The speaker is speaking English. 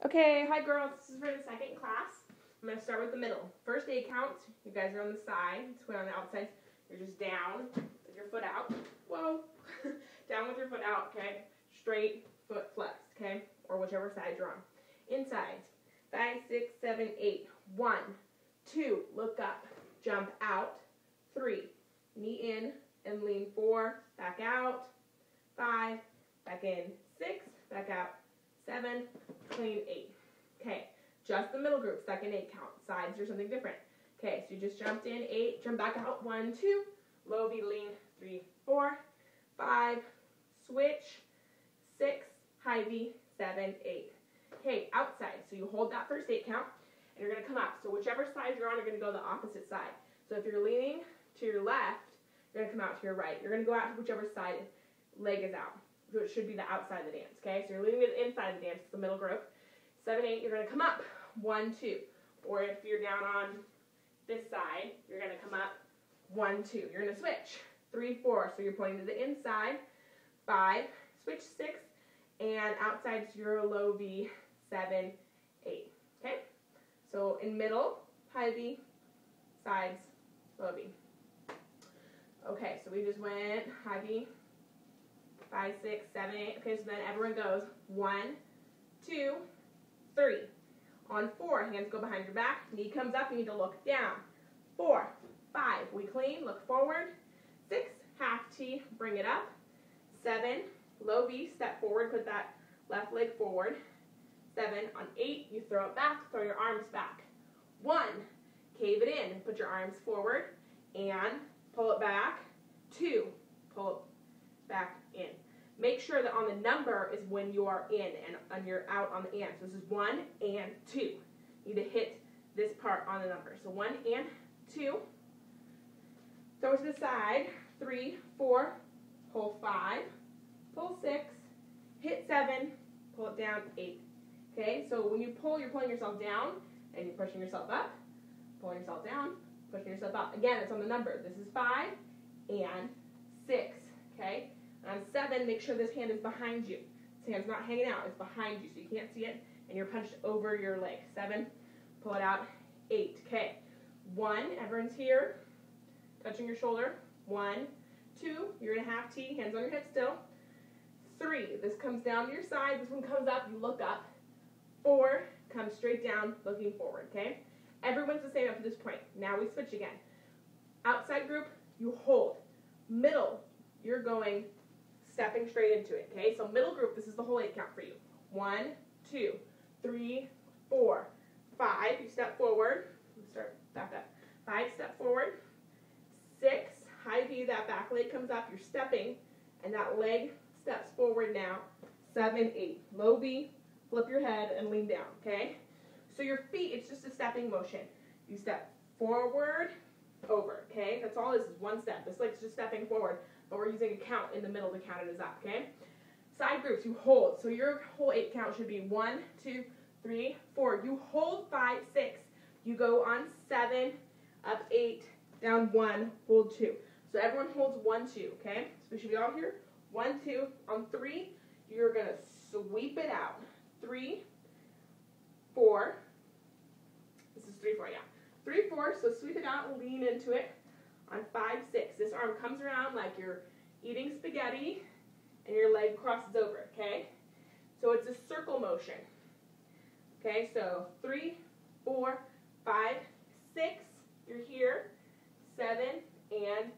Okay, hi girls, this is for the second class. I'm going to start with the middle. First 8 counts, you guys are on the side, so on the outside, you're just down with your foot out. Whoa, down with your foot out, okay? Straight, foot flexed, okay? Or whichever side you're on. Inside, 5, 6, 7, 8. 1, 2, look up, jump out. 3, knee in and lean. 4, back out. 5, back in. 6, back out. 7, clean. 8. Okay, just the middle group, second 8 count. Sides are something different. Okay, so you just jumped in, 8, jump back out, 1, 2, low V, lean, 3, 4, 5, switch, 6, high V, 7, 8. Okay, outside, so you hold that first 8 count, and you're going to come up. So whichever side you're on, you're going to go the opposite side. So if you're leaning to your left, you're going to come out to your right. You're going to go out to whichever side leg is out. So it should be the outside of the dance, okay? So you're leaning to the inside of the dance, it's the middle group. 7, 8, you're going to come up. 1, 2. Or if you're down on this side, you're going to come up. 1, 2. You're going to switch. 3, 4. So you're pointing to the inside. 5, switch 6, and outside to your low V, 7, 8. Okay? So in middle, high V, sides, low V. Okay, so we just went high V, 5, 6, 7, 8. Okay, so then everyone goes 1, 2, 3. On 4, hands go behind your back. Knee comes up, you need to look down. 4, 5, we clean, look forward. 6, half T, bring it up. 7, low V, step forward, put that left leg forward. 7, on 8, you throw it back, throw your arms back. 1, cave it in, put your arms forward, and pull it back. 2, pull it back in. Make sure that on the number is when you are in and you're out on the and. So this is 1 and 2. You need to hit this part on the number. So 1 and 2. Throw it to the side. 3, 4, pull 5, pull 6, hit 7, pull it down, 8. Okay, so when you pull, you're pulling yourself down and you're pushing yourself up, pulling yourself down, pushing yourself up. Again, it's on the number. This is 5 and 6. Okay? On 7, make sure this hand is behind you. This hand's not hanging out. It's behind you, so you can't see it, and you're punched over your leg. 7, pull it out. 8. Okay. 1, everyone's here, touching your shoulder. 1, 2, you're in a half T, hands on your hips still. 3, this comes down to your side. This one comes up, you look up. 4, comes straight down, looking forward, okay? Everyone's the same up to this point. Now we switch again. Outside group, you hold. Middle, you're going stepping straight into it, okay? So middle group, this is the whole 8 count for you. 1, 2, 3, 4, 5, you step forward. Start back up. 5, step forward. 6, high V, that back leg comes up, you're stepping, and that leg steps forward now. 7, 8, low V, flip your head and lean down, okay? So your feet, it's just a stepping motion. You step forward, over, okay? That's all this is, one step. This leg's just stepping forward, but we're using a count in the middle to count it as up, okay? Side groups, you hold. So your whole 8 count should be 1, 2, 3, 4. You hold 5, 6. You go on 7, up 8, down 1, hold 2. So everyone holds 1, 2, okay? So we should be all here. 1, 2. On 3, you're going to sweep it out. 3, 4. This is 3, 4, yeah. 3, 4, so sweep it out and lean into it. On 5, 6, this arm comes around like you're eating spaghetti and your leg crosses over, okay? So it's a circle motion. Okay, so 3, 4, 5, 6, you're here. 7 and